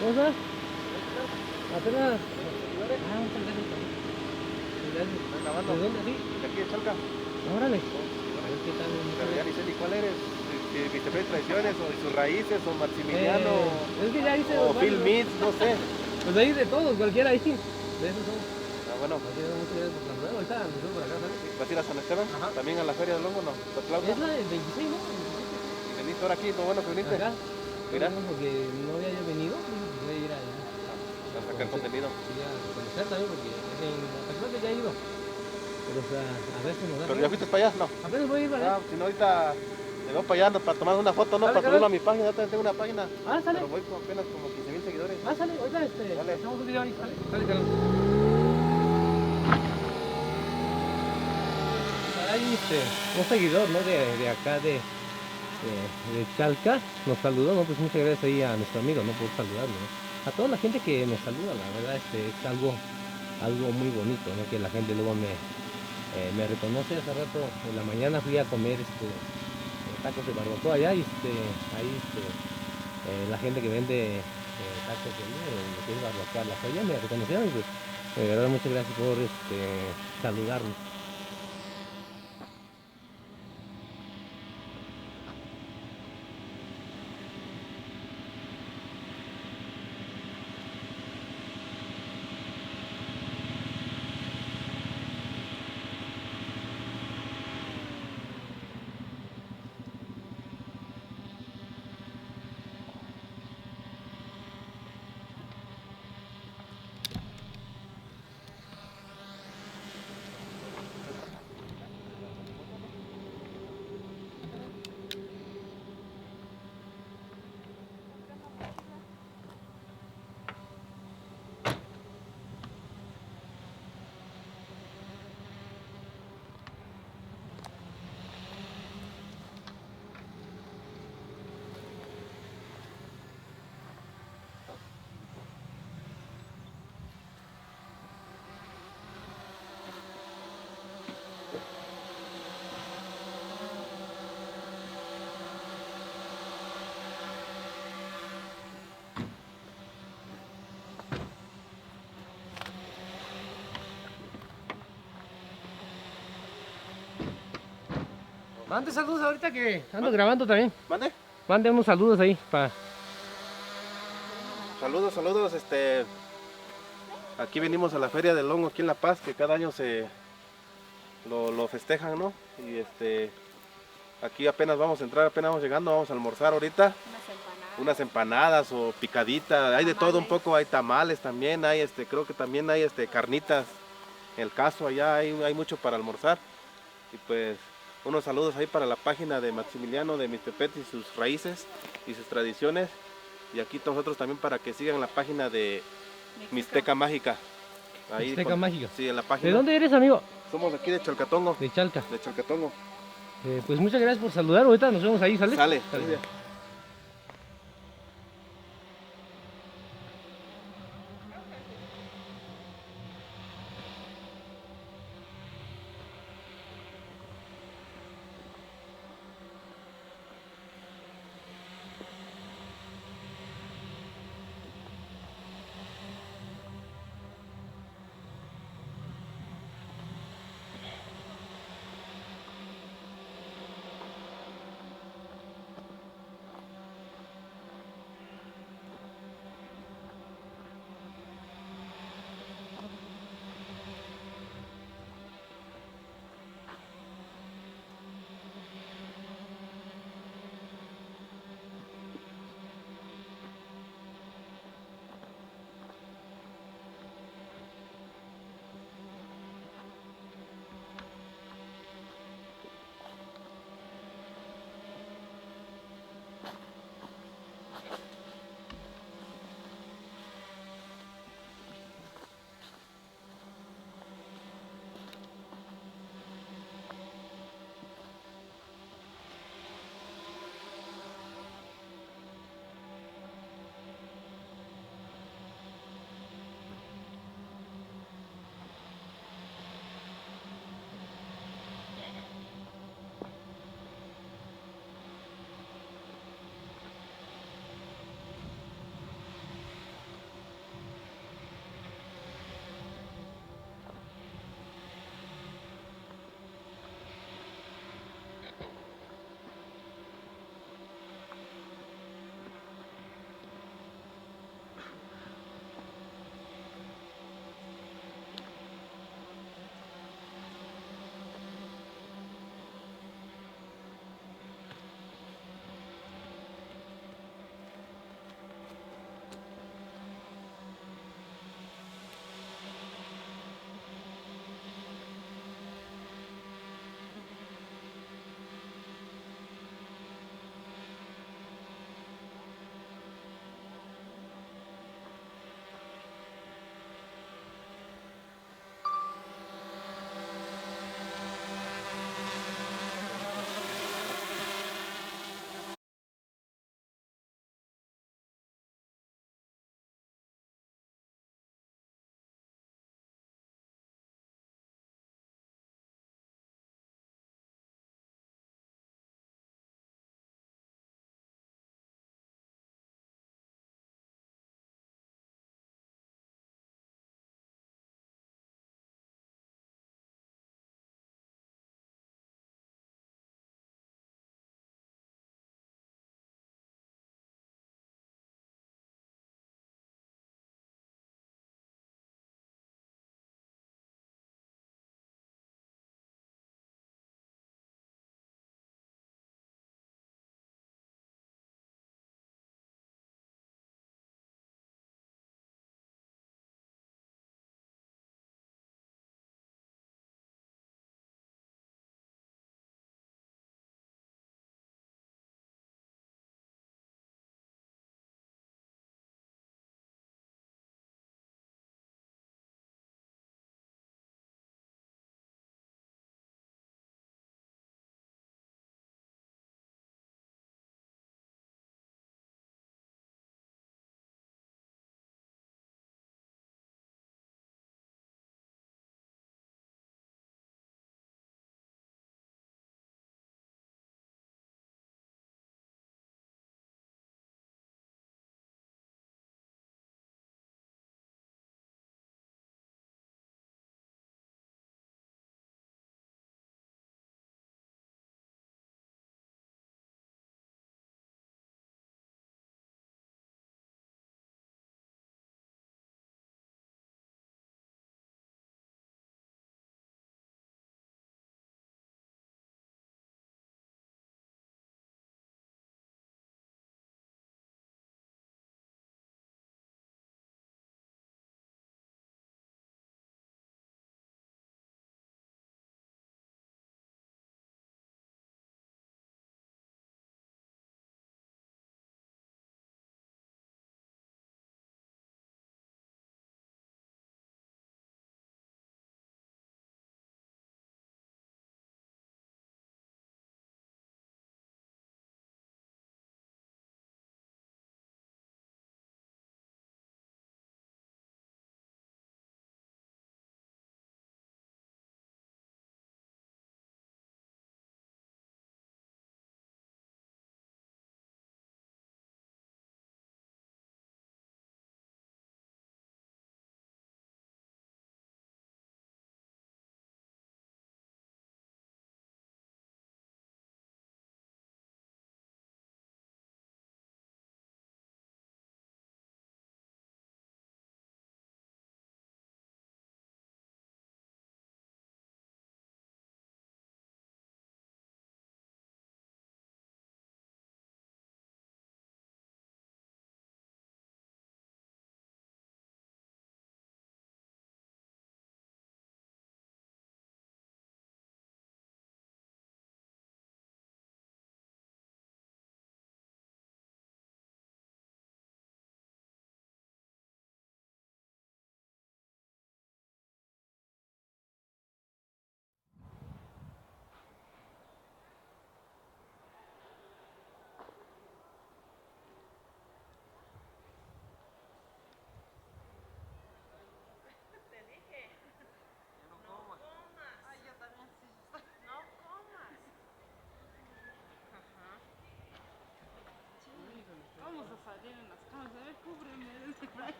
¿Cómo estás? Apenas. Ah, muchas gracias. Muchas gracias. ¿Estás grabando? ¿De dónde? Sí. ¿De aquí de Chalca? Órale. A ver qué tal. Pero ya ni sé ni cuál eres. Si Viste Tradiciones o de sus raíces o Maximiliano Es que ya hice o Phil varios. Meads, no sé. Pues ahí de todos, cualquiera ahí. De esos somos. Ah, bueno. Así que muchas gracias por saludar. Ahorita nos vemos por acá, ¿sabes? ¿Vas a ir a San Esteban? Ajá. ¿También a la Feria del Hongo? No. ¿Te aplaudo? Es la del 26, ¿no? Y veniste ahora aquí, lo bueno que viniste. Acá. Mira. Porque no había yo venido. Pues voy a ir ahí. A sacar contenido. Sí, a conocer también porque en ocasiones ya he ido. Pero o sea, a veces nos da. ¿Pero ya fuiste para allá? No. Apenas voy a ir para allá. Ah, si no, ahorita te veo para allá para tomar una foto, ¿no? Sale, Para carnal. subirlo a mi página. Yo también tengo una página. Ah, sale. Pero voy con apenas como 15,000 seguidores. Ah, sale. Ahorita Dale. hacemos un video ahí. Sale, sale, carnal. Hay un seguidor, ¿no? De acá de Chalca nos saludó, ¿no? Pues muchas gracias ahí a nuestro amigo, ¿no? Por saludarlo, ¿no? A toda la gente que nos saluda, la verdad, es algo muy bonito, ¿no? Que la gente luego me reconoce. Hace rato en la mañana fui a comer tacos de barbacoa allá y ahí la gente que vende tacos de lo que es barbacoa, la joya, me reconocieron y pues de verdad muchas gracias por saludarnos. Mande saludos ahorita que ando grabando también. ¿Mande? Mande unos saludos ahí para. Saludos, saludos, aquí venimos a la Feria del Hongo aquí en La Paz, que cada año lo festejan, ¿no? Y aquí apenas vamos a entrar, apenas vamos llegando, vamos a almorzar ahorita. Unas empanadas o picaditas, hay de todo un poco, hay tamales también, hay creo que también hay carnitas, en el caso allá hay mucho para almorzar. Y pues unos saludos ahí para la página de Maximiliano de Mixtepet y sus raíces y sus tradiciones. Y aquí nosotros también para que sigan la página de Mixteca Mágica. Ahí Mixteca Mágica. Sí, en la página. ¿De dónde eres, amigo? Somos aquí de Chalcatongo. De Chalca. De Chalcatongo. Pues muchas gracias por saludar. Ahorita nos vemos ahí, ¿sale? Sale.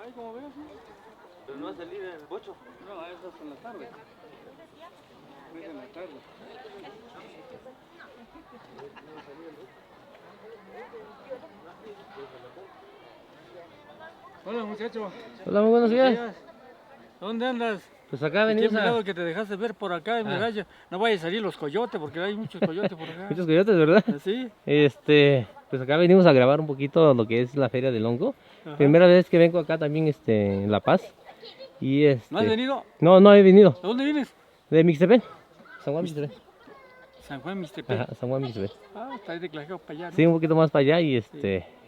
Ahí como ves, ¿no? Pero no va a salir en el bocho. No, eso es en la tarde. Es en la tarde. Hola muchacho. Hola, muy buenos días. ¿Dónde andas? Pues acá ¿Qué venimos a... milagro que te dejaste ver por acá? Mira, no vaya a salir los coyotes porque hay muchos coyotes por acá. Muchos coyotes, ¿verdad? ¿Sí? Pues acá venimos a grabar un poquito lo que es la Feria del Hongo. Ajá. Primera vez que vengo acá también en La Paz. Y ¿No has venido? No, no he venido. ¿De dónde vienes? De Mixtepec. San Juan Mixtepec. San Juan Mixtepec. Ajá, San Juan Mixtepec. Ah, está ahí de Clajao para allá, ¿no? Sí, un poquito más para allá y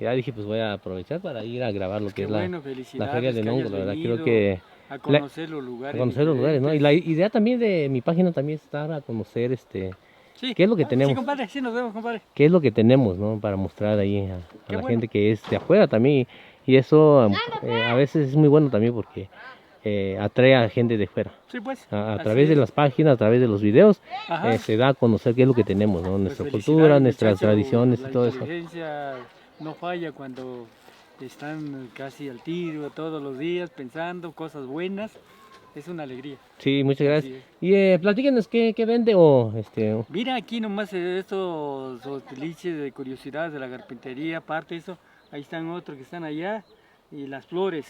ya dije pues voy a aprovechar para ir a grabar lo que Qué es bueno, la felicidades Feria del que Hongo, hayas la verdad. venido Creo que a conocer los lugares. a conocer los lugares, ¿no? Y la diferentes. idea también de mi página también es dar a conocer Sí. qué es lo que tenemos. Sí, compadre, sí nos vemos, compadre. Qué es lo que tenemos, ¿no? Para mostrar ahí a Qué la bueno. gente que es de afuera también. Y eso a veces es muy bueno también porque atrae a gente de fuera. Sí, pues. A así través de es. las páginas, a través de los videos, Ajá. se da a conocer qué es lo que tenemos, ¿no? Pues Nuestra felicidades, cultura, nuestras muchacho, tradiciones y la todo eso. inteligencia no falla cuando están casi al tiro todos los días pensando cosas buenas. Es una alegría. Sí, muchas Así gracias. Y platíquenos qué vende o Mira aquí nomás estos liches de curiosidades de la carpintería, aparte de eso, ahí están otros que están allá y las flores.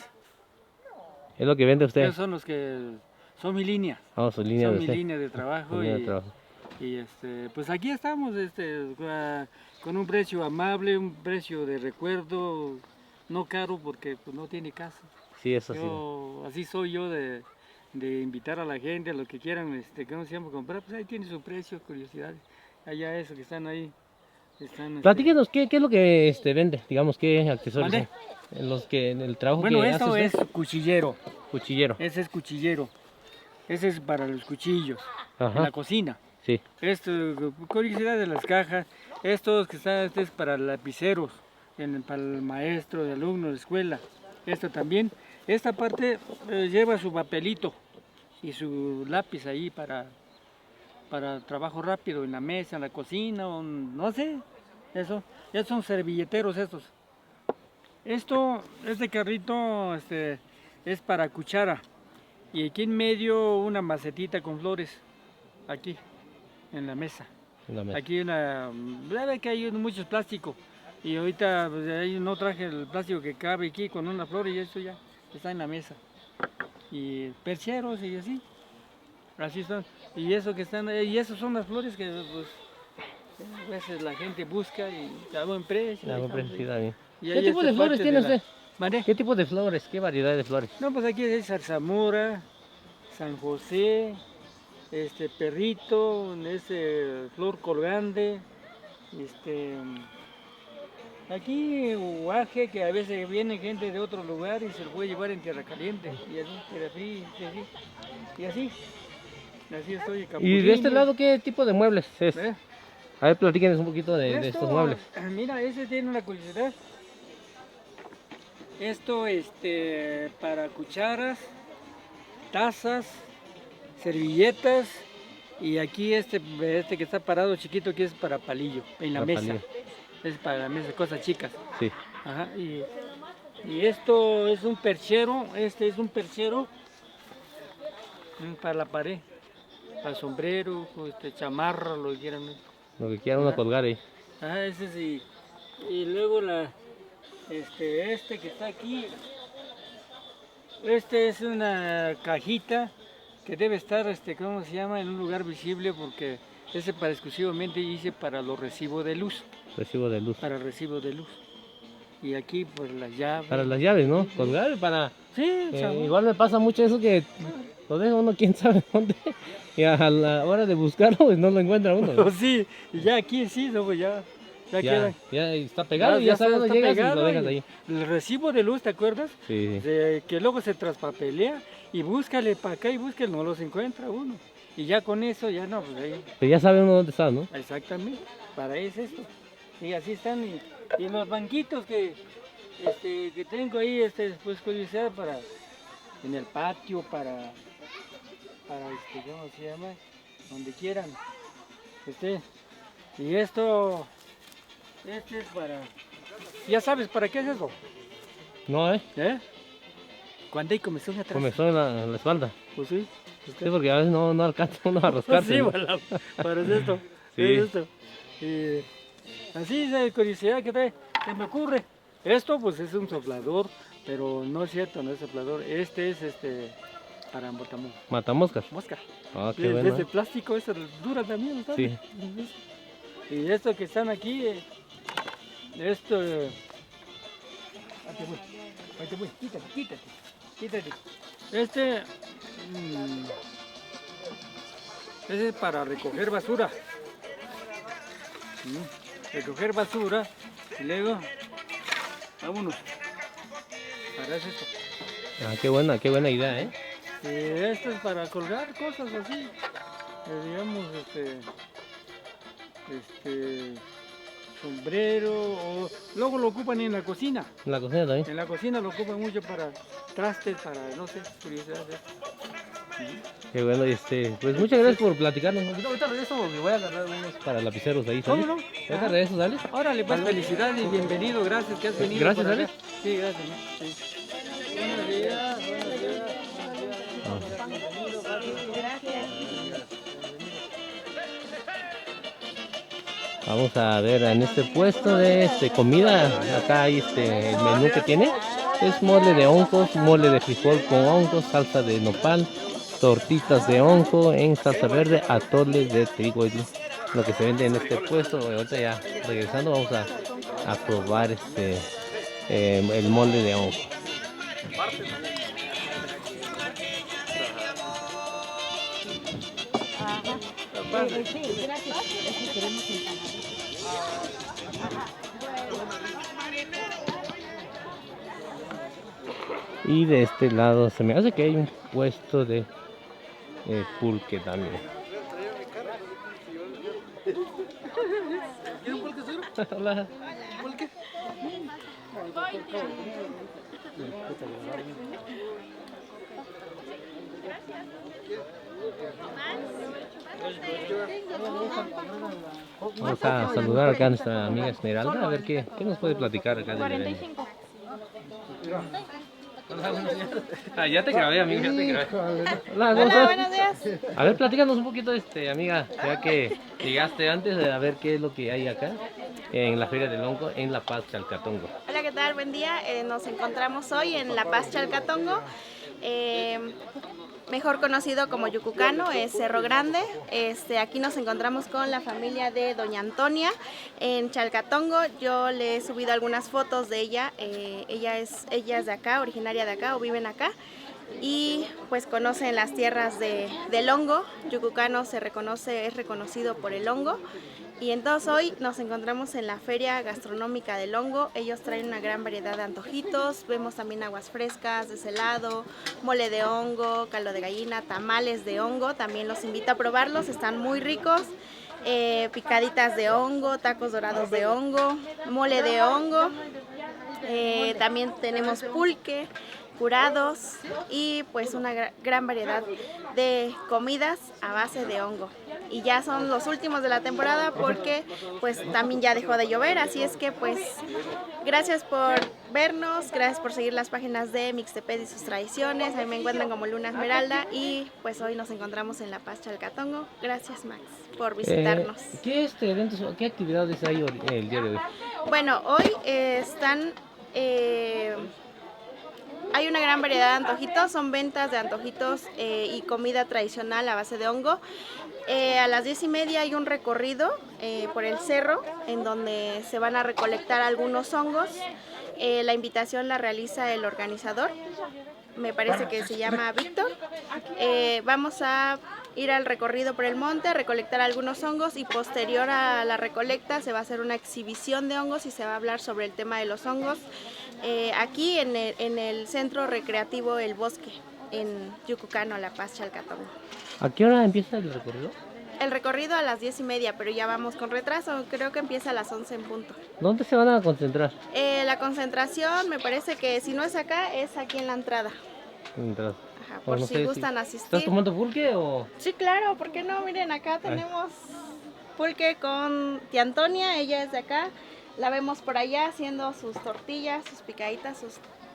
es lo que vende usted. Esos son los que son mi línea. Vamos, su línea Son de mi usted. línea de trabajo Su línea de trabajo. y pues aquí estamos con un precio amable, un precio de recuerdo, no caro porque pues, no tiene casa. Sí, eso sí. Así soy yo de invitar a la gente, a los que quieran, que no se llama comprar, pues ahí tiene su precio, curiosidades. Allá esos que están ahí. Platíquenos qué es lo que vende, digamos, qué accesorios ¿Mande? son. En los que en el trabajo Bueno, que esto hace es usted. cuchillero. Cuchillero. Ese es cuchillero. Ese es para los cuchillos, en Ajá. la cocina. Sí. Esto, curiosidad de las cajas. Estos que están, este es para lapiceros, para el maestro, el alumno de escuela. Esto también. Esta parte lleva su papelito y su lápiz ahí para trabajo rápido en la mesa, en la cocina, o no sé. Eso. Ya son servilleteros estos. Este carrito es para cuchara. Y aquí en medio una macetita con flores. Aquí, en la mesa. Aquí ya ve que hay muchos plásticos. Y ahorita pues, ahí no traje el plástico que cabe aquí con una flor y eso ya está en la mesa. Y percheros y así. Así son. Y eso que están ahí, y esas son las flores que pues, a veces la gente busca y a buen precio. A buen precio, sí, está bien. Y ¿Qué ahí tipo de flores tiene usted? ¿Vale? ¿Qué tipo de flores? ¿Qué variedad de flores? No, pues aquí hay zarzamora, San José, perrito, flor colgante, aquí guaje, que a veces viene gente de otro lugar y se lo puede llevar en tierra caliente, y así, y así estoy. ¿Y de este lado qué tipo de muebles es? ¿Eh? A ver, platíquenos un poquito de estos muebles. Mira, ese tiene una curiosidad. Esto, para cucharas, tazas, servilletas, y aquí este que está parado chiquito, que es para palillo, en la mesa. Palillo. Es para la mesa, cosas chicas. Sí. Ajá, y esto es un perchero, es un perchero para la pared, para sombrero, chamarra, lo que quieran. Lo que quieran uno colgar ahí. Ajá, ese sí. Y luego que está aquí, es una cajita que debe estar, ¿cómo se llama? En un lugar visible porque Ese para exclusivamente hice para los recibos de luz. Recibo de luz. Para el recibo de luz. Y aquí pues las llaves. Para las llaves, ¿no? Colgar para... Sí, o sea, igual me pasa mucho eso que lo deja uno quién sabe dónde. Y a la hora de buscarlo, pues no lo encuentra uno, ¿no? sí, y ya aquí sí, no, pues ya quedan. Ya está pegado y ya sabes dónde llegas y lo dejas ahí. El recibo de luz, ¿te acuerdas? Sí. Que luego se traspapelea y búscale para acá y búscale, no los encuentra uno. Y ya con eso, ya no, pues ahí. Pero ya sabe uno dónde está, ¿no? Exactamente, para eso es esto. Y así están, y los banquitos que tengo ahí, pues curiosidad para, en el patio, para ¿cómo se llama? Donde quieran. Y esto es para, ya sabes, ¿para qué es eso? No, ¿Eh? Cuando hay comezón atrás. Comezón en la espalda. Pues sí. Sí, porque a veces no alcanza uno a rascarse. Sí, ¿no? bueno, para esto. Sí. Es esto. Y así de curiosidad que me ocurre. Esto pues es un soplador, pero no es cierto, no es soplador. Este es para Matamoscas. mosca. Ah, qué Es bueno. de plástico, eso dura también, ¿sabes? Sí. Y esto que están aquí, esto... Ahí te voy, quítate. Ese es para recoger basura. Recoger basura y luego, vámonos. Para eso esto. Ah, qué buena idea, ¿eh? Y esto es para colgar cosas así. Digamos, sombrero, o luego lo ocupan en la cocina. En la cocina también. En la cocina lo ocupan mucho para trastes, para, no sé, curiosidades. Qué bueno, pues muchas gracias por platicarnos. Ahorita regreso porque voy a agarrar unos para lapiceros ahí, ¿sale? ¿Cómo no? Ahorita regreso, ¿sale? Órale, pues felicidades y bienvenido, gracias que has venido. Gracias, por ¿sale? acá. Sí, gracias. Sí. Buenos días. Vamos a ver en este puesto de comida. Acá hay el menú que tiene. Es mole de hongos, mole de frijol con hongos, salsa de nopal, tortitas de hongo en salsa verde, atole de trigo. Es lo que se vende en este puesto. Ahorita ya regresando vamos a probar el mole de hongo. Sí, gracias. Es que queremos empanadas. Y de este lado se me hace que hay un puesto de pulque también. ¿Quieren pulque, seguro? Hola. ¿Pulque? Vamos a saludar acá a nuestra amiga Esmeralda, a ver qué nos puede platicar acá del evento. Ya te grabé, amiga, ya te grabé. Hola, Buenos días. A ver, platícanos un poquito, amiga, ya que llegaste antes, a ver qué es lo que hay acá en la Feria del Hongo en La Paz, Chalcatongo. Hola, ¿qué tal? Buen día. Nos encontramos hoy en La Paz, Chalcatongo. Mejor conocido como Yucucano, es Cerro Grande. Aquí nos encontramos con la familia de Doña Antonia en Chalcatongo. Yo le he subido algunas fotos de ella. Ella es de acá, originaria de acá o viven acá. Y pues conocen las tierras del hongo. Yucucano es reconocido por el hongo. Y entonces hoy nos encontramos en la Feria Gastronómica del Hongo. Ellos traen una gran variedad de antojitos. Vemos también aguas frescas, deshelado, mole de hongo, caldo de gallina, tamales de hongo. También los invito a probarlos, están muy ricos. Picaditas de hongo, tacos dorados de hongo, mole de hongo. También tenemos pulque, curados y pues una gran variedad de comidas a base de hongo. Y ya son los últimos de la temporada porque pues también ya dejó de llover, así es que pues gracias por vernos, gracias por seguir las páginas de Mixteped y sus tradiciones. Ahí me encuentran como Luna Esmeralda y pues hoy nos encontramos en La Paz, Chalcatongo. Gracias, Max, por visitarnos. ¿Qué eventos, qué actividades hay el día de hoy? Bueno, hoy hay una gran variedad de antojitos, son ventas de antojitos y comida tradicional a base de hongo. A las 10:30 hay un recorrido por el cerro en donde se van a recolectar algunos hongos. La invitación la realiza el organizador, me parece que se llama Víctor. Vamos a ir al recorrido por el monte, a recolectar algunos hongos y posterior a la recolecta se va a hacer una exhibición de hongos y se va a hablar sobre el tema de los hongos aquí en el centro recreativo El Bosque, en Yucucano, La Paz, Chalcatongo. ¿A qué hora empieza el recorrido? El recorrido a las 10:30, pero ya vamos con retraso, creo que empieza a las 11 en punto. ¿Dónde se van a concentrar? La concentración me parece que si no es acá, es aquí en la entrada. Ajá, por si gustan asistir. ¿Estás tomando pulque o...? Sí, claro, ¿por qué no? Miren, acá tenemos pulque con tía Antonia, ella es de acá. La vemos por allá haciendo sus tortillas, sus picaditas,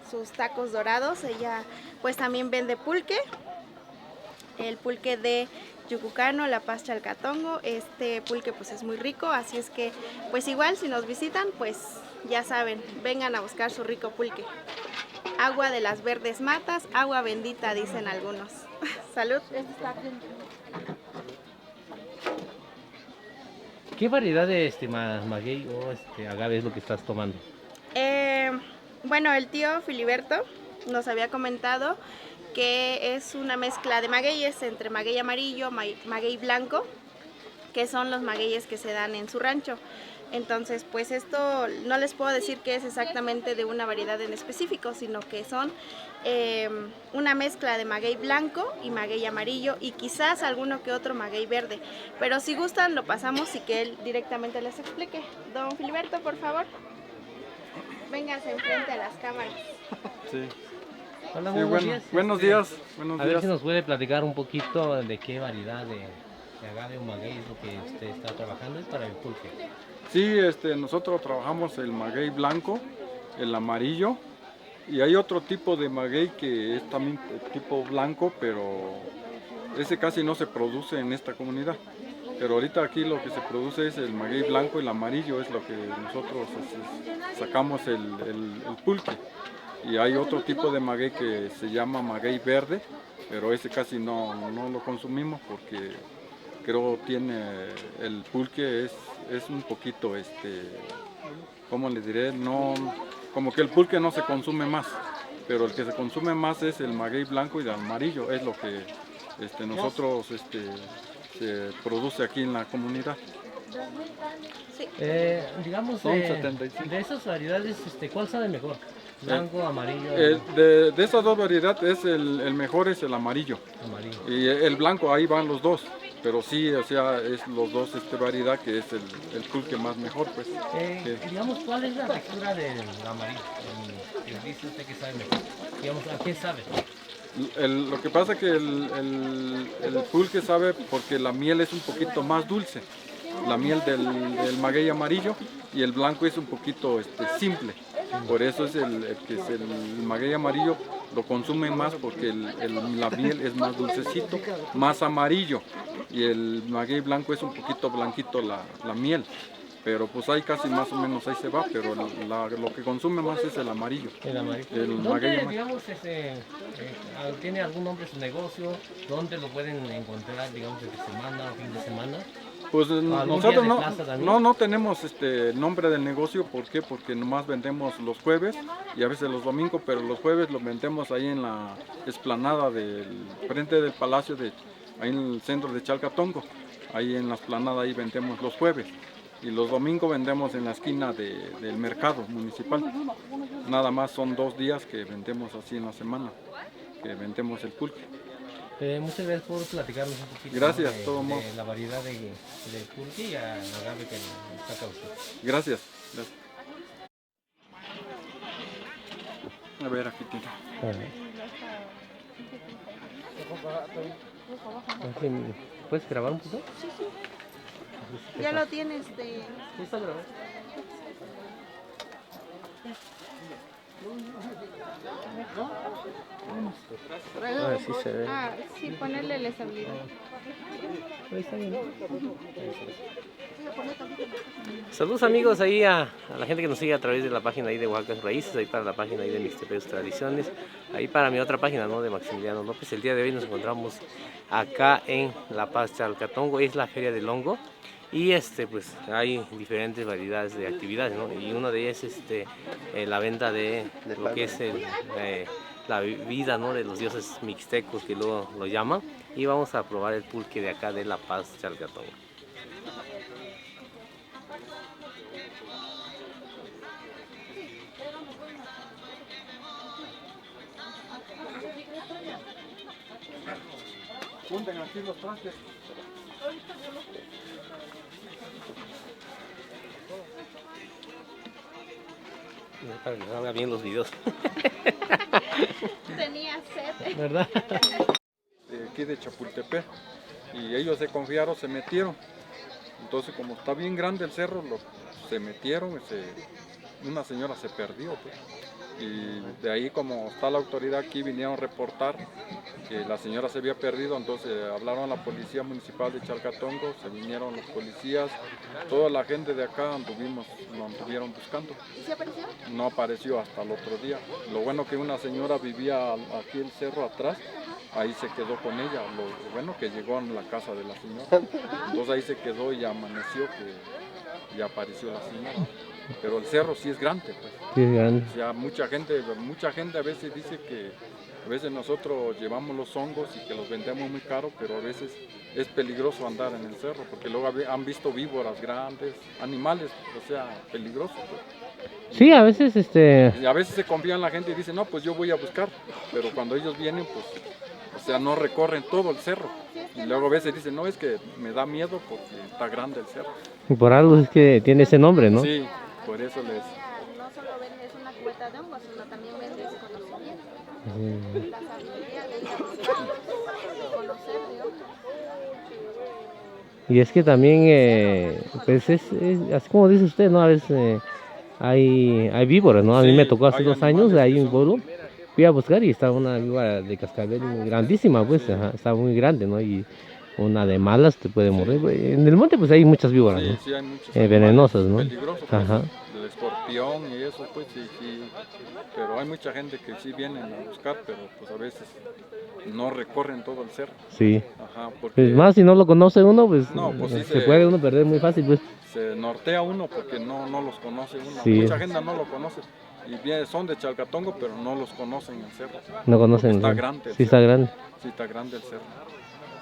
sus tacos dorados. Ella pues también vende pulque, el pulque de Yucucano, La Paz, Chalcatongo. Este pulque pues es muy rico, así es que pues igual si nos visitan pues ya saben, vengan a buscar su rico pulque. Agua de las verdes matas, agua bendita dicen algunos. Salud. ¿Qué variedad de maguey o agave es lo que estás tomando? Bueno, el tío Filiberto nos había comentado que es una mezcla de magueyes entre maguey amarillo, maguey blanco, que son los magueyes que se dan en su rancho. Entonces, pues esto no les puedo decir que es exactamente de una variedad en específico, sino que son una mezcla de maguey blanco y maguey amarillo y quizás alguno que otro maguey verde. Pero si gustan, lo pasamos y que él directamente les explique. Don Filiberto, por favor, véngase enfrente a las cámaras. Sí. Hola, Sí, buenos días. Buenos días. A ver si nos puede platicar un poquito de qué variedad de agave o maguey es lo que usted está trabajando es para el pulque. Sí, nosotros trabajamos el maguey blanco, el amarillo y hay otro tipo de maguey que es también tipo blanco, pero ese casi no se produce en esta comunidad. Pero ahorita aquí lo que se produce es el maguey blanco y el amarillo, es lo que nosotros sacamos el pulque. Y hay otro tipo de maguey que se llama maguey verde, pero ese casi no lo consumimos porque creo tiene el pulque es un poquito ¿cómo les diré? No, como que el pulque no se consume más, pero el que se consume más es el maguey blanco y el amarillo, es lo que nosotros se produce aquí en la comunidad. Sí. Digamos, Son 75. de esas variedades, ¿cuál sabe mejor? Blanco, amarillo. De esas dos variedades, el mejor es el amarillo. Y el blanco, ahí van los dos. Pero sí, o sea, es los dos variedad que es el pulque más mejor, pues. Digamos, ¿cuál es la textura del amarillo? Dice usted que sabe mejor. Digamos, ¿a qué sabe? Lo que pasa es que el pulque sabe porque la miel es un poquito más dulce. La miel del maguey amarillo y el blanco es un poquito simple. Por eso es el maguey amarillo lo consumen más porque la miel es más dulcecito, más amarillo. Y el maguey blanco es un poquito blanquito la miel. Pero pues ahí casi más o menos ahí se va, pero lo que consume más es el amarillo. El amarillo. ¿Dónde, digamos, tiene algún nombre su negocio? ¿Dónde lo pueden encontrar, digamos, de semana o fin de semana? Pues nosotros no tenemos nombre del negocio. ¿Por qué? Porque nomás vendemos los jueves y a veces los domingos, pero los jueves los vendemos ahí en la explanada del frente del palacio, ahí en el centro de Chalcatongo. Ahí en la explanada ahí vendemos los jueves. Y los domingos vendemos en la esquina del mercado municipal. Nada más son 2 días que vendemos así en la semana, que vendemos el pulque. Muchas gracias por platicarnos un poquito. Gracias, de la variedad de pulque y agave que saca usted. Gracias. A ver, aquí tiene. ¿Puedes grabar un poco? Sí. Ya lo tienes Sí, está grabado. Sí se ve. Sí, ponerle el estabilidad. Ahí está bien. Saludos amigos ahí a la gente que nos sigue a través de la página ahí de Oaxaca Raíces, ahí para la página ahí de Mixtepecos Tradiciones, ahí para mi otra página, ¿no? De Maximiliano López. El día de hoy nos encontramos acá en La Paz, Chalcatongo, es la Feria del Hongo. Y pues hay diferentes variedades de actividades, ¿no? Y una de ellas es la venta de lo que es la vida, ¿no? De los dioses mixtecos, que luego lo llaman. Y vamos a probar el pulque de acá de La Paz, Chalcatongo. Junten aquí los trastes. Para que salgan bien los videos. Tenía sed. ¿Verdad? De aquí de Chapultepec. Y ellos se confiaron, se metieron. Entonces, como está bien grande el cerro, se metieron y una señora se perdió. Pues. Y de ahí, como está la autoridad aquí, vinieron a reportar que la señora se había perdido, entonces hablaron a la policía municipal de Chalcatongo, se vinieron los policías, toda la gente de acá lo anduvieron buscando. ¿Y se apareció? No apareció hasta el otro día. Lo bueno que una señora vivía aquí el cerro atrás, ahí se quedó con ella. Lo bueno que llegó a la casa de la señora. Entonces ahí se quedó y amaneció que ya apareció la señora. Pero el cerro sí es grande, pues. Sí, es grande. O sea, mucha gente a veces dice que a veces nosotros llevamos los hongos y que los vendemos muy caro, pero a veces es peligroso andar en el cerro, porque luego han visto víboras grandes, animales, o sea, peligrosos. Pues. Sí, a veces Y a veces se confía en la gente y dice, no, pues yo voy a buscar, pero cuando ellos vienen, pues, o sea, no recorren todo el cerro. Y luego a veces dicen, no, es que me da miedo porque está grande el cerro. Y por algo es que tiene ese nombre, ¿no? Sí, por eso les... No solo vendes una cubeta de hongos, sino también vendes conocimiento. La sabiduría de ir a buscarlos, de conocer de hongos. Y es que también, pues es así como dice usted, ¿no? A veces hay víboras, ¿no? A mí Sí, me tocó hace hay 2 años, animales ahí que en son- pueblo, fui a buscar y estaba una víbora de cascabel grandísima, pues, ajá, estaba muy grande, ¿no? Y una de malas te puede morir. En el monte pues hay muchas víboras, Sí, ¿no? sí, hay muchos Venenosas, animales ¿no? peligrosos, pues, Ajá. el escorpión y eso, pues sí, sí. Pero hay mucha gente que sí vienen a buscar, pero pues a veces no recorren todo el cerro. Sí. Ajá, porque Pues más si no lo conoce uno, pues, No, pues sí se puede uno perder muy fácil, pues. se nortea uno porque no los conoce uno. Sí. Mucha gente no lo conoce. Y bien, son de Chalcatongo, pero no los conocen el cerro. No conocen. Porque está ¿no? grande el Sí, está cerro. grande. Sí, está grande el cerro.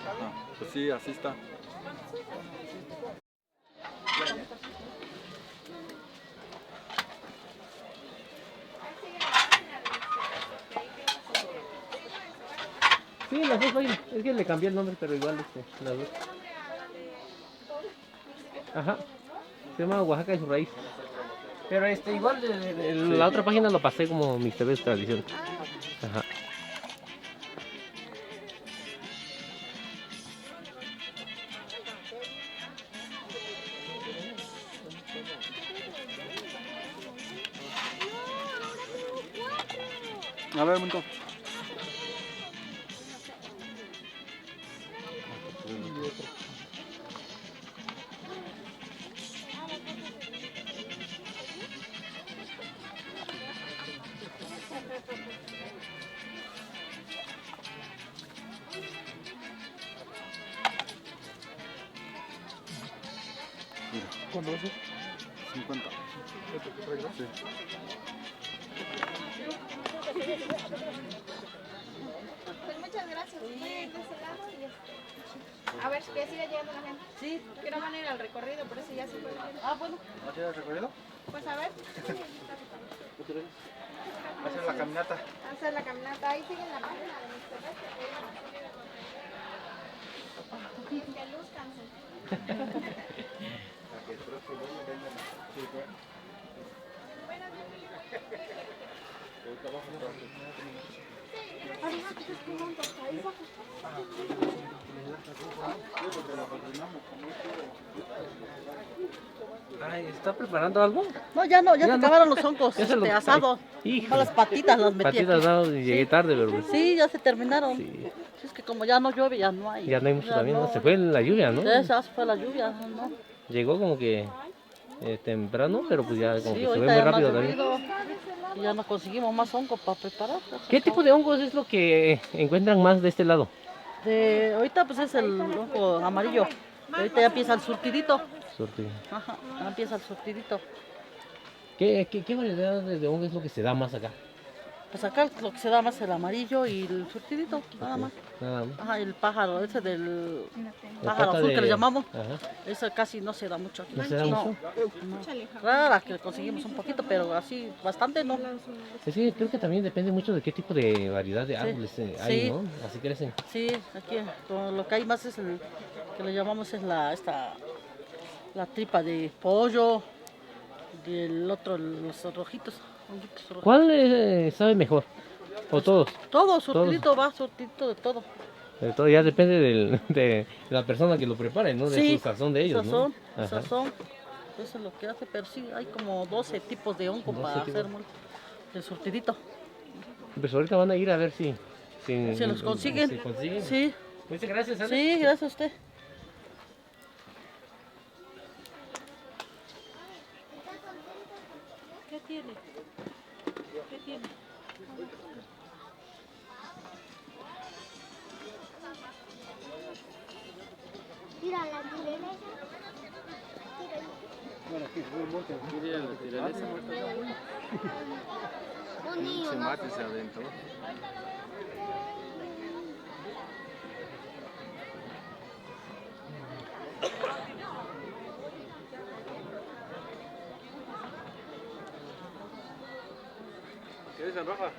Ajá, pues sí, así está. Sí, las dos páginas. Es que le cambié el nombre, pero igual las dos. Ajá. Se llama Oaxaca y su raíz. Pero igual la otra página lo pasé como Mixtepecos Tradición. Ajá. A ver, un momento. ¿Cuánto es? 50. Sí. Pues muchas gracias. Voy a ir de ese lado y a ver que siga llegando la gente. Sí. Que no van a ir al recorrido, por eso ya se puede ir. Ah, bueno. ¿No tienes recorrido? Pues a ver. Hacer la caminata. Hacer la caminata. Ahí sigue la página de mis bebés. Que luzcanse. Ay, ¿está preparando algo? No, ya no, ya Ya se no. acabaron los hongos Ya se lo- asados. Hijo. Con las patitas las metí Patitas, aquí. no, llegué tarde, pero pues, Sí, ya se terminaron. sí. Es que como ya no llueve, ya no hay. Ya no hay mucho también, ¿no? Se fue la lluvia, ¿no? Ya se fue la lluvia, ¿no? Llegó como que temprano, pero pues ya como Sí, que se ve ahorita muy ya no ha rápido también. llovido, y ya no conseguimos más hongo para preparar. ¿Qué tipo de hongos es lo que encuentran más de este lado? Ahorita pues es el hongo amarillo. Ahorita ya empieza el surtidito. Surtido. Ajá, ya empieza el surtidito. ¿Qué variedad de hongo es lo que se da más acá? Pues acá lo que se da más es el amarillo y el surtidito, nada más. Nada más. Ajá, el pájaro, ese del La pájaro pata azul que le llamamos. Ajá. Ese casi no se da mucho aquí. ¿No se da mucho? Rara que conseguimos un poquito, pero así bastante no. Es que creo que también depende mucho de qué tipo de variedad de árboles hay, Sí. ¿no? Así crecen. Sí, aquí lo que hay más es el que le llamamos es la tripa de pollo, y el otro, los rojitos. honguitos rojos. ¿Cuál sabe mejor? ¿O todos? Todo, surtidito va, surtidito de todo. Todo ya depende de la persona que lo prepare, ¿no? De Sí, su sazón de ellos, sazón, ¿no? Ajá. sazón. Eso es lo que hace, pero sí, hay como 12 tipos de hongo 12 para tipos. hacer el surtidito. Pues ahorita van a ir a ver si ¿Se los consiguen? si consiguen. Sí, Muchas gracias, Alex. sí, gracias a usted. ¿Qué tiene? ¿Qué tiene? Mira la tirolesa. Un niño, ¿no? adentro. ¿Qué dicen, Rafa?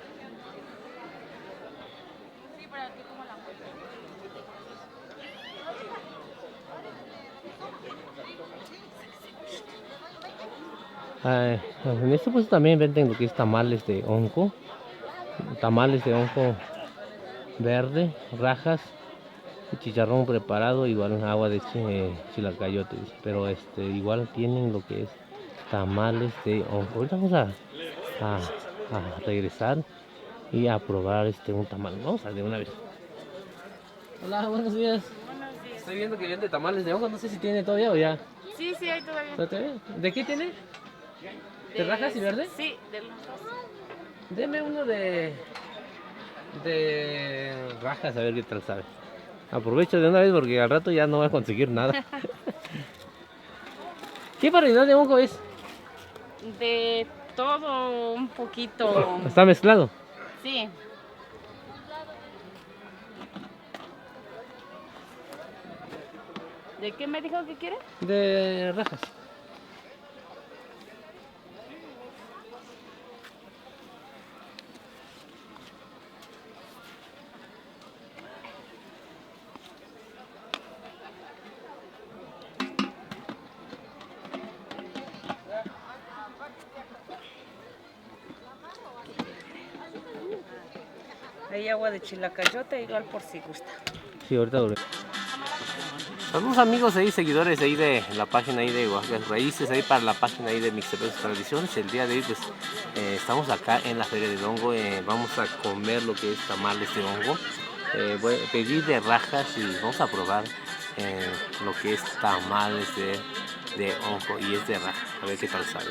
En esto pues también venden lo que es tamales de hongo verde, rajas, y chicharrón preparado, igual agua de chilacayote, dice. Pero igual tienen lo que es tamales de hongo. Ahorita vamos a regresar y a probar un tamal. Vamos a de una vez. Hola, buenos días. Buenos días. Estoy viendo que vende tamales de hongo, no sé si tiene todavía o ya. Sí, sí, hay todavía. ¿Todavía? ¿De qué tiene? ¿De rajas y verde? Sí, de los dos. Deme uno de rajas, a ver qué tal sabe. Aprovecho de una vez porque al rato ya no voy a conseguir nada. ¿Qué variedad de hongo es? De todo un poquito. Está mezclado. Sí. ¿De qué me dijo que quiere? De rajas. Hay agua de chilacayote, igual por si gusta. Sí, ahorita duré. Algunos amigos ahí, seguidores ahí de la página ahí de Oaxaca Raíces, ahí para la página ahí de Mixtepec Tradiciones. El día de hoy pues estamos acá en la Feria del Hongo, vamos a comer lo que es tamales de hongo. Voy a pedir de rajas y vamos a probar lo que es tamales de hongo y es de rajas, a ver qué tal sabe.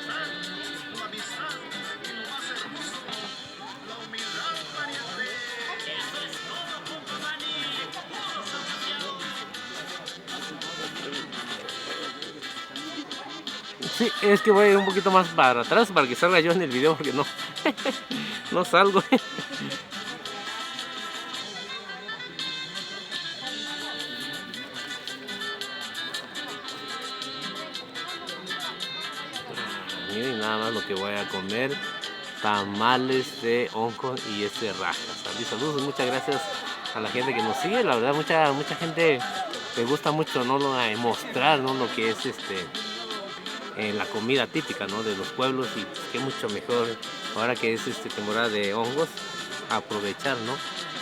Sí, es que voy a ir un poquito más para atrás para que salga yo en el video porque no, no salgo. Miren nada más lo que voy a comer, tamales de hongo y rajas. Saludos, muchas gracias a la gente que nos sigue, la verdad mucha gente le gusta mucho, ¿no? Mostrar, ¿no? Lo que es la comida típica, ¿no? De los pueblos y pues, qué mucho mejor ahora que es temporada de hongos, aprovechar, ¿no?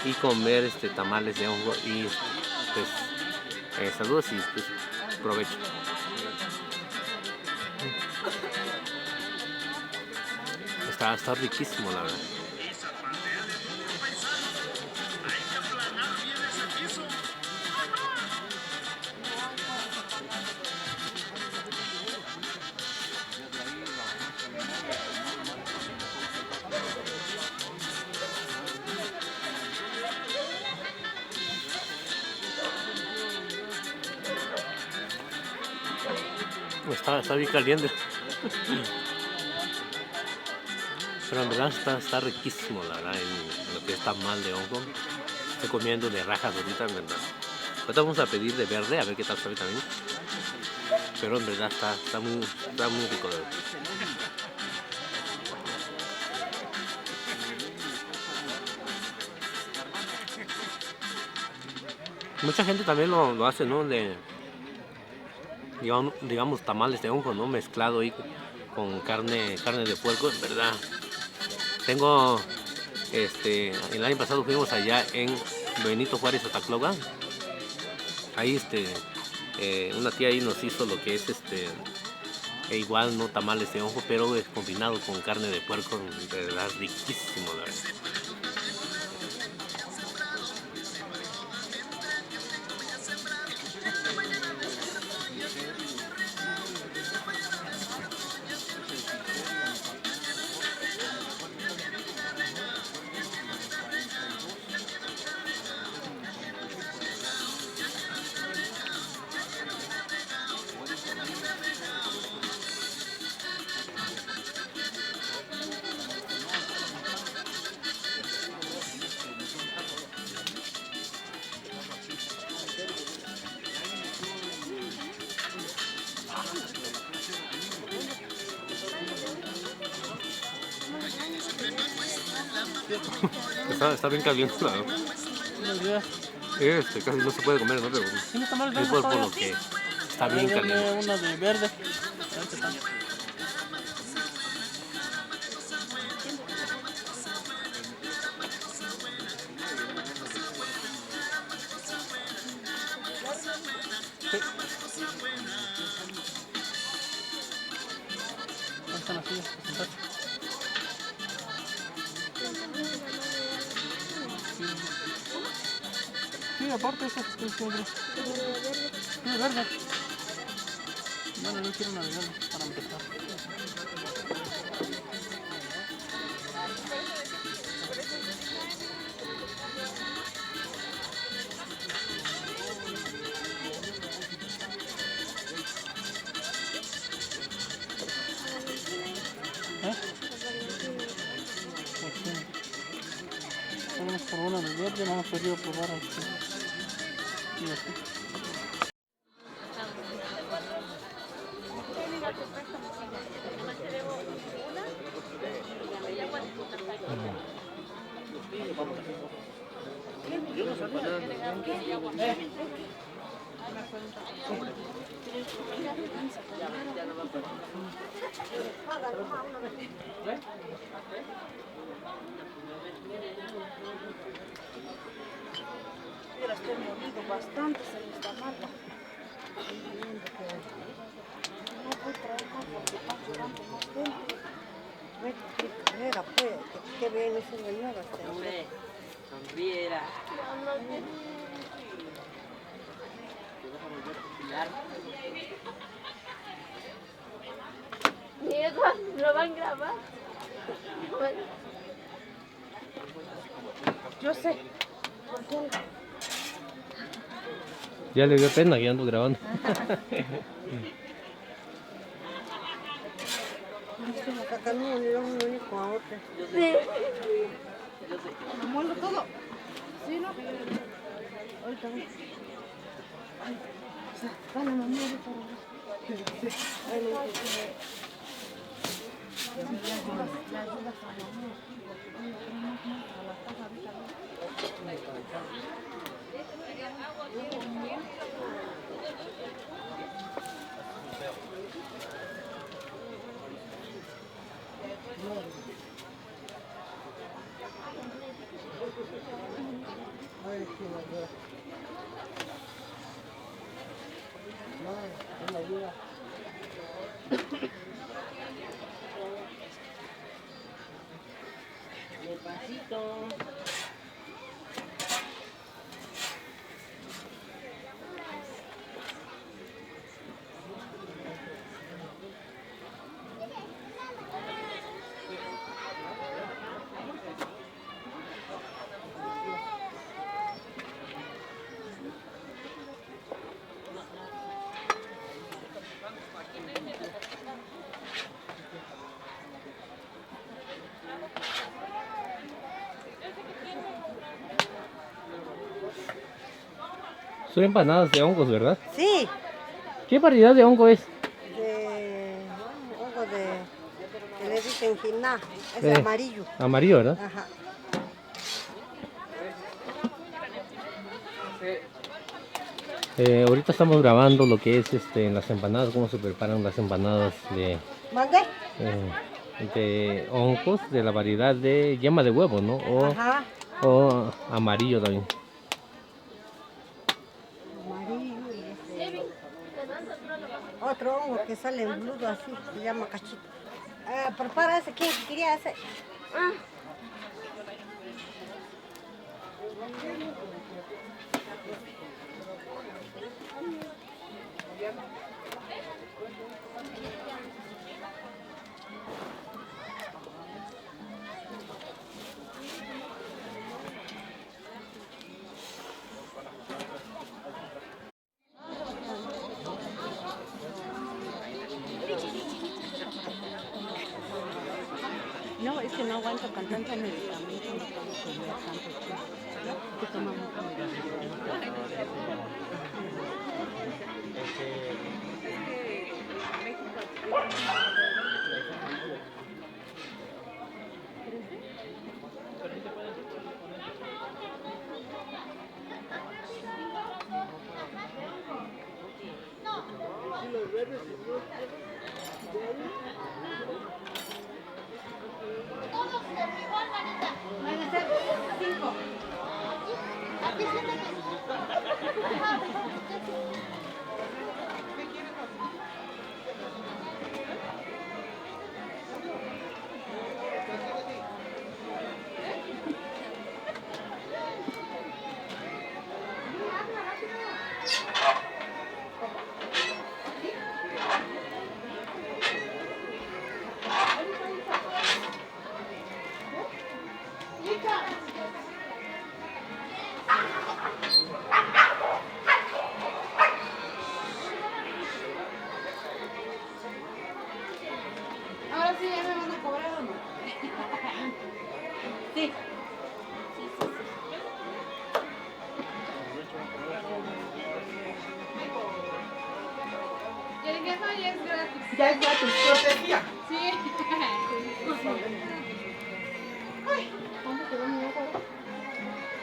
Y comer tamales de hongo y pues saludos y pues, provecho. Está riquísimo, la verdad. Está bien caliente. Pero en verdad está riquísimo, la verdad, en lo que es tamal de hongo. Estoy comiendo de rajas ahorita, en verdad. Ahorita vamos a pedir de verde, a ver qué tal sabe también. Pero en verdad está muy rico. De verdad. Mucha gente también lo hace, ¿no? Digamos tamales de hongo, ¿no? Mezclado ahí con carne de puerco, en verdad. Tengo, el año pasado fuimos allá en Benito Juárez, Atacloga. Ahí, una tía ahí nos hizo lo que es, igual, no tamales de hongo, pero es combinado con carne de puerco, de verdad, riquísimo, la verdad. Está bien caliente, la verdad. Casi no se puede comer, ¿no? Pero es por lo que está bien caliente. Una de verde. Sí, aparte eso es verde. Sí, verde. Bueno, yo quiero una de verde para empezar. Vamos por una de verde, no hemos podido probar aquí. Y así. Mira, estoy molido bastante, se me está mal. No puedo traer más porque están llorando más gente. Ve qué carrera, pues, qué bien es una nueva señora. Sonriera. Diego, ¿lo van a grabar? Yo sé. Ya le dio pena que ando grabando. Acá no le vamos a unir con a otra. Sí. ¿Lo muelo todo? ¿Sí, no? Ahorita voy. Dale, mamá, ahorita Despacito. Son empanadas de hongos, ¿verdad? Sí, ¿Qué variedad de hongo es? de hongo que le dicen jiná, es Eh, amarillo. Amarillo, ¿verdad? Ajá. Ahorita estamos grabando lo que es las empanadas, cómo se preparan las empanadas ¿Mande? de hongos de la variedad de yema de huevo, ¿no? Ajá. O amarillo también. Amarillo y otro hongo que sale en bludo así, se llama cachito. Prepara ese, ¿quién quería ese? No, es que no aguanto con tanto medicamento, no puedo comer tanto tiempo. ¿Qué tomamos? Van a ser 5. Ahora sí, ya me van a cobrar o no. Sí. Y el queso ya es gratis. Ya es gratis, cortesía. Sí. Ay, ¿dónde quedó mi agua?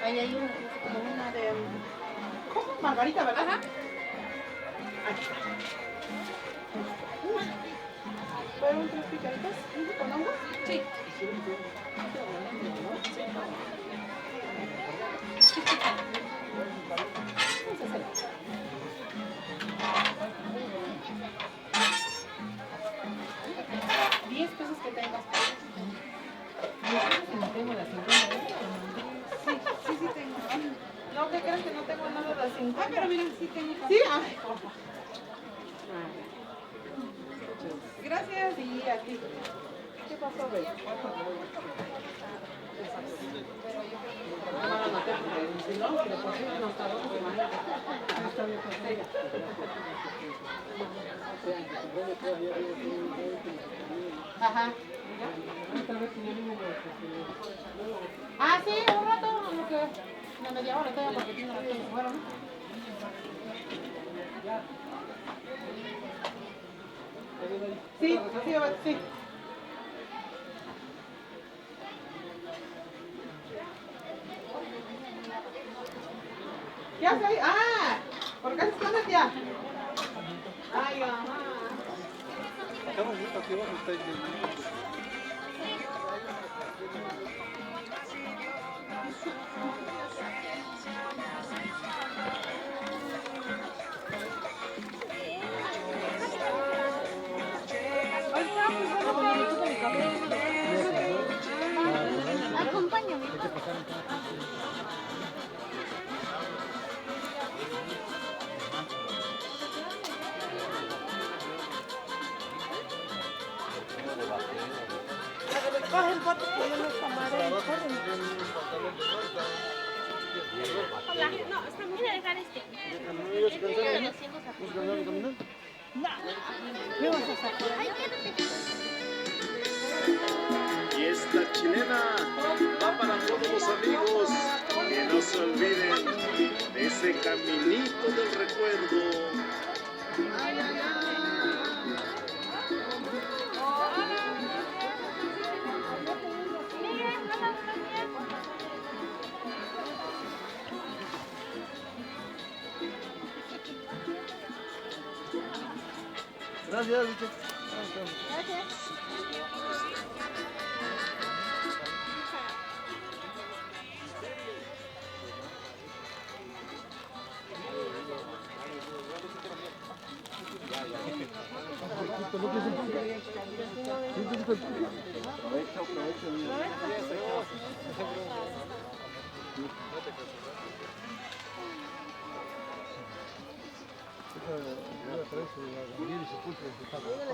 Ahí hay una, como una de... ¿Cómo? Margarita, ¿verdad? Ajá. Aquí está. ¿Fueron 3 picaditas con hongo? Sí. $10 que tengas. No tengo las 50. Sí tengo. No, ¿qué crees que no tengo nada de las 50? Ah, pero mira, sí tengo. ¿Sí? Ay, por favor. Gracias y a ti. ¿Qué pasó, Bel? Ajá. Ah, sí, un rato, lo que una media hora todavía porque tiene rato que fueron. Sí, sí. ¿Qué hace ahí? Ah, ¿por qué se esconde ya? Ay, ajá. Acá bonito, aquí abajo está Acompáñame. Coge el bote que yo no tomaré. Hola. No, estamos voy a dejar este. Y esta chilena va para todos los amigos que no se olviden de ese caminito del recuerdo. Gracias, Lucho. Gracias.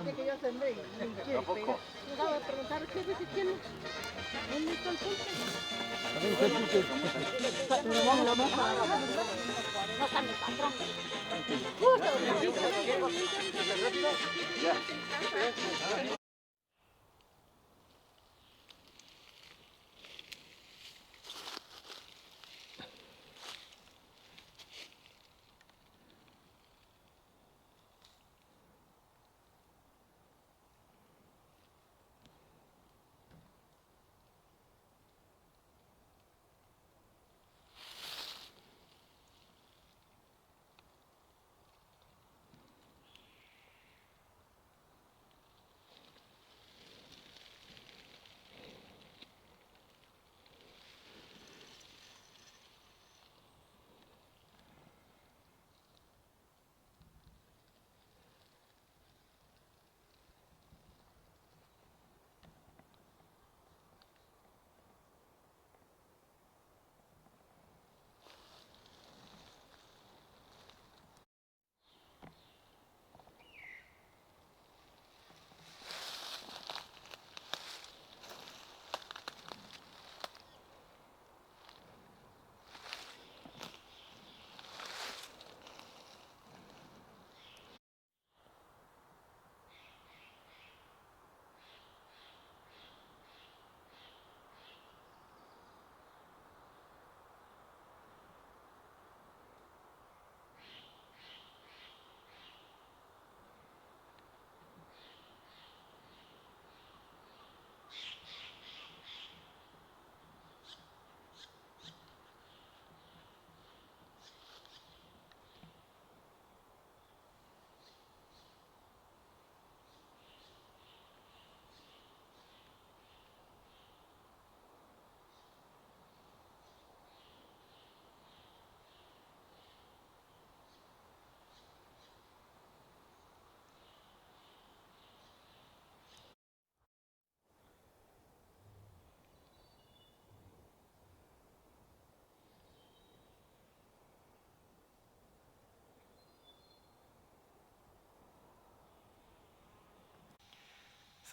Que yo sembré y quiere pegar. Yo voy a preguntar qué es si tiene. ¿Dónde está el pulque? Pero vamos a no está mi patrón. Justo.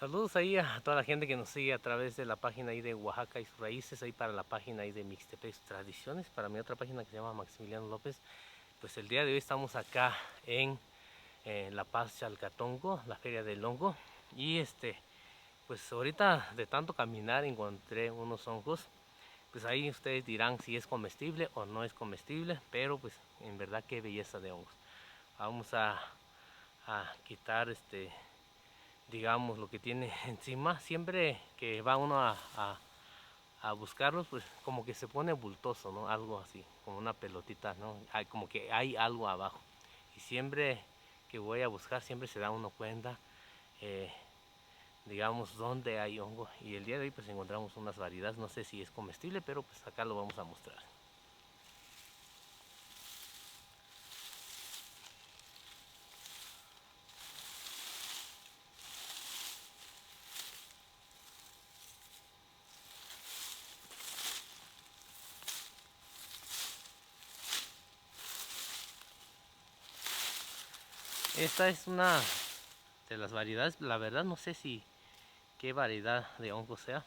Saludos ahí a toda la gente que nos sigue a través de la página ahí de Oaxaca y sus raíces, ahí para la página ahí de Mixtepec Tradiciones, para mi otra página que se llama Maximiliano López. Pues el día de hoy estamos acá en La Paz, Chalcatongo, la Feria del Hongo. Y pues ahorita de tanto caminar encontré unos hongos. Pues ahí ustedes dirán si es comestible o no es comestible, pero pues en verdad qué belleza de hongos. Vamos a quitar digamos lo que tiene encima. Siempre que va uno a buscarlos, pues como que se pone bultoso, ¿no? Algo así, como una pelotita, ¿no? Como que hay algo abajo. Y siempre que voy a buscar, siempre se da uno cuenta, digamos, dónde hay hongo. Y el día de hoy pues encontramos unas variedades, no sé si es comestible, pero pues acá lo vamos a mostrar. Esta es una de las variedades, la verdad no sé si qué variedad de hongo sea,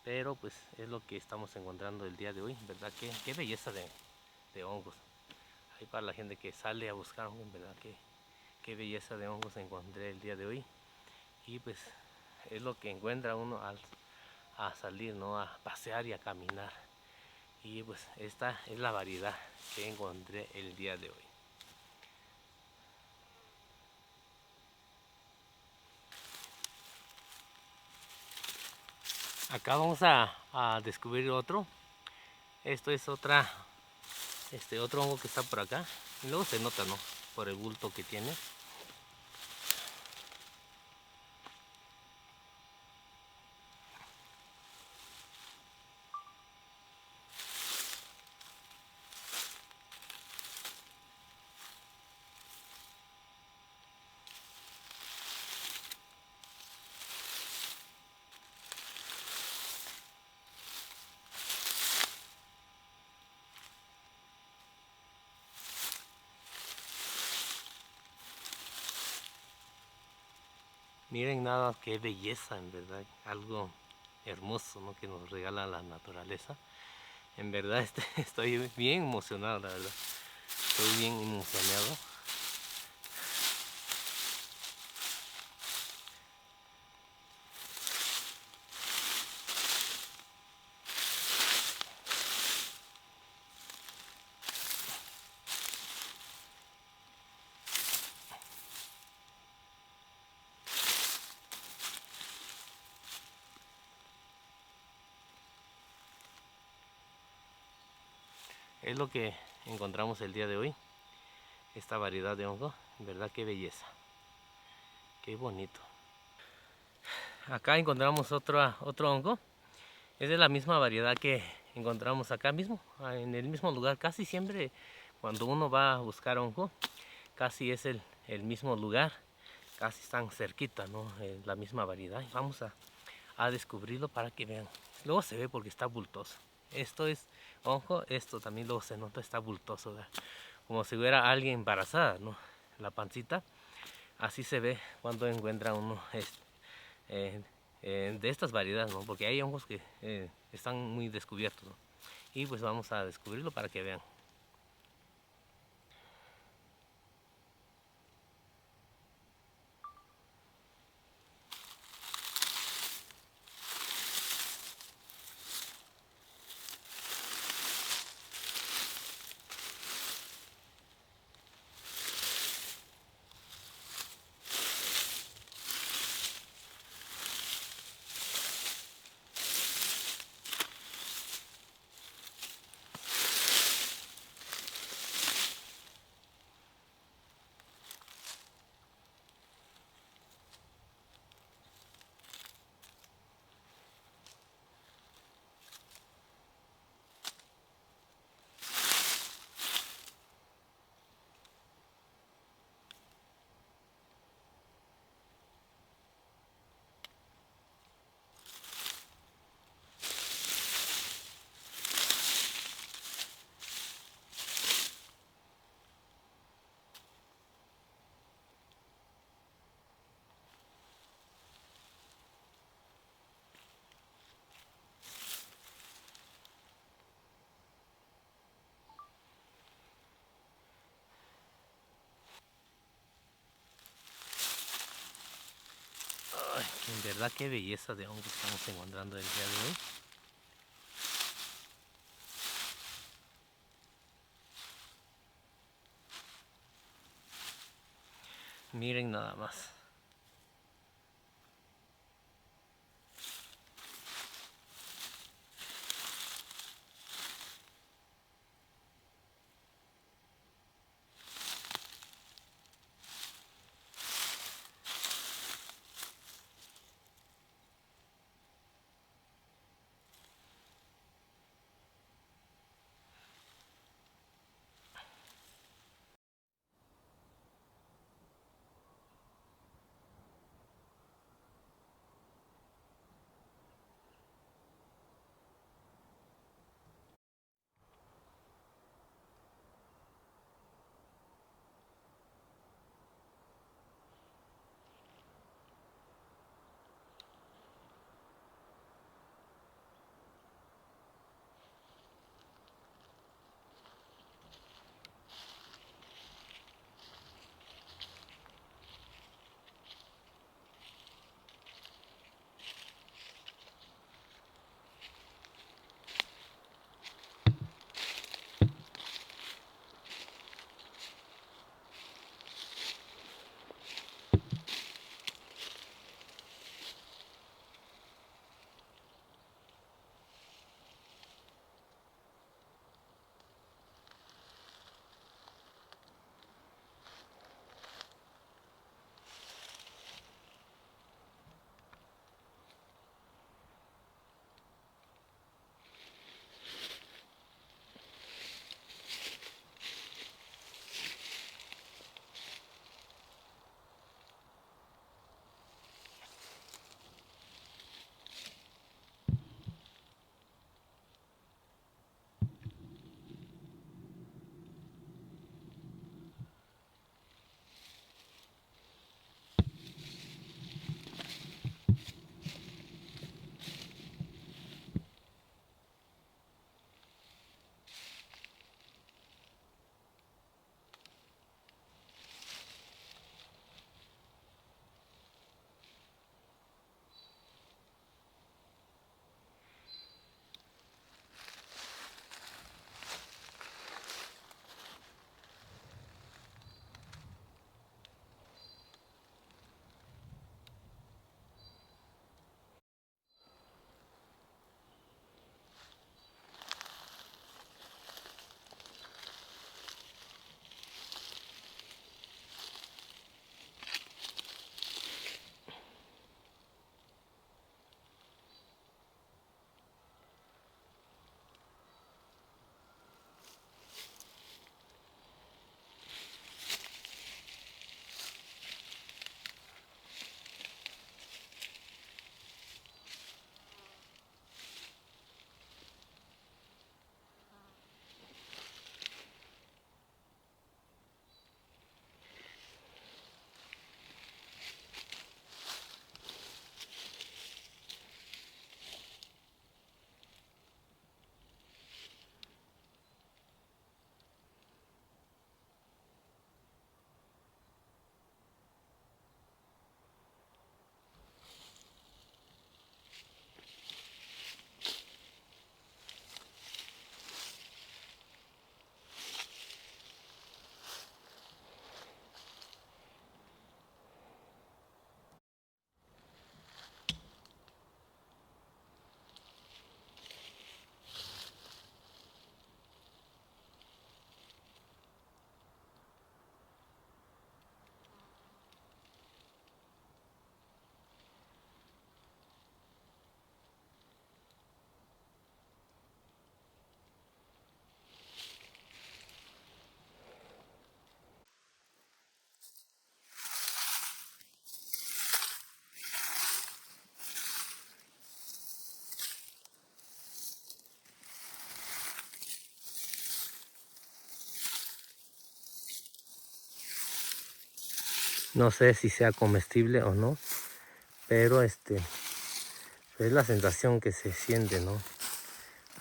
pero pues es lo que estamos encontrando el día de hoy, ¿verdad? Qué belleza de hongos. Ahí para la gente que sale a buscar hongos, ¿verdad? Qué belleza de hongos encontré el día de hoy. Y pues es lo que encuentra uno a salir, ¿no? A pasear y a caminar. Y pues esta es la variedad que encontré el día de hoy. Acá vamos a descubrir otro. Esto es otro hongo que está por acá. Y luego se nota, ¿no? Por el bulto que tiene. Miren nada, qué belleza, en verdad, algo hermoso, ¿no? Que nos regala la naturaleza. En verdad estoy bien emocionado, la verdad. Estoy bien emocionado. Es lo que encontramos el día de hoy. Esta variedad de hongo, en verdad qué belleza. Qué bonito. Acá encontramos otro hongo. Es de la misma variedad que encontramos acá mismo, en el mismo lugar. Casi siempre cuando uno va a buscar hongo, casi es el mismo lugar. Casi están cerquita, ¿no? La misma variedad. Vamos a descubrirlo para que vean. Luego se ve porque está bultoso. Esto es hongo, esto también luego se nota, está bultoso, ¿verdad? Como si hubiera alguien embarazada, ¿no? La pancita, así se ve cuando encuentra uno de estas variedades, ¿no? Porque hay hongos que están muy descubiertos, ¿no? Y pues vamos a descubrirlo para que vean. Ay, en verdad qué belleza de hongos estamos encontrando el día de hoy. Miren nada más. No sé si sea comestible o no, pero es la sensación que se siente, ¿no?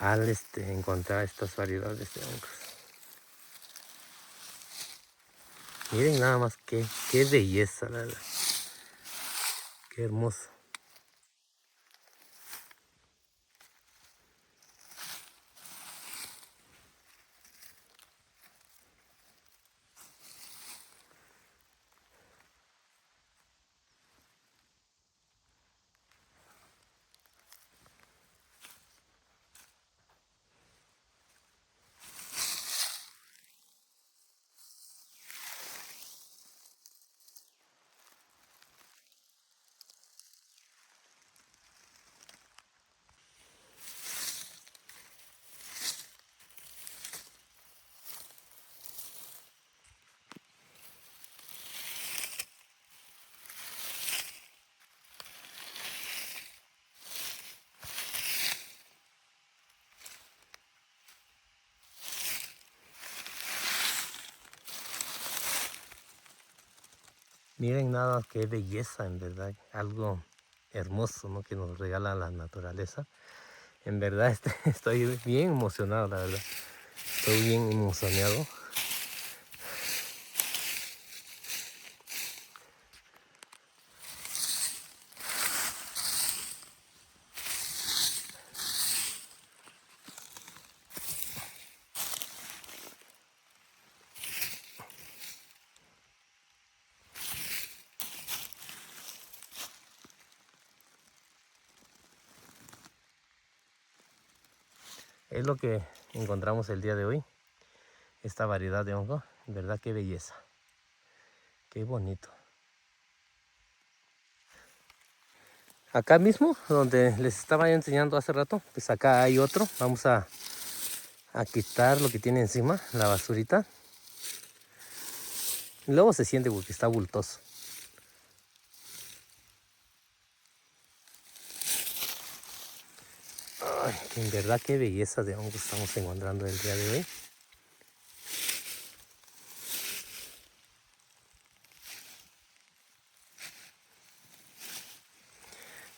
Al encontrar estas variedades de hongos. Miren nada más qué belleza, la verdad. Qué hermoso. Miren nada, qué belleza, en verdad. Algo hermoso, ¿no? Que nos regala la naturaleza. En verdad estoy bien emocionado, la verdad. Estoy bien emocionado. Es lo que encontramos el día de hoy. Esta variedad de hongo. En verdad, qué belleza. Qué bonito. Acá mismo, donde les estaba yo enseñando hace rato, pues acá hay otro. Vamos a quitar lo que tiene encima, la basurita. Y luego se siente porque está bultoso. Ay, que en verdad qué belleza de hongo estamos encontrando el día de hoy.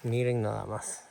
Miren nada más.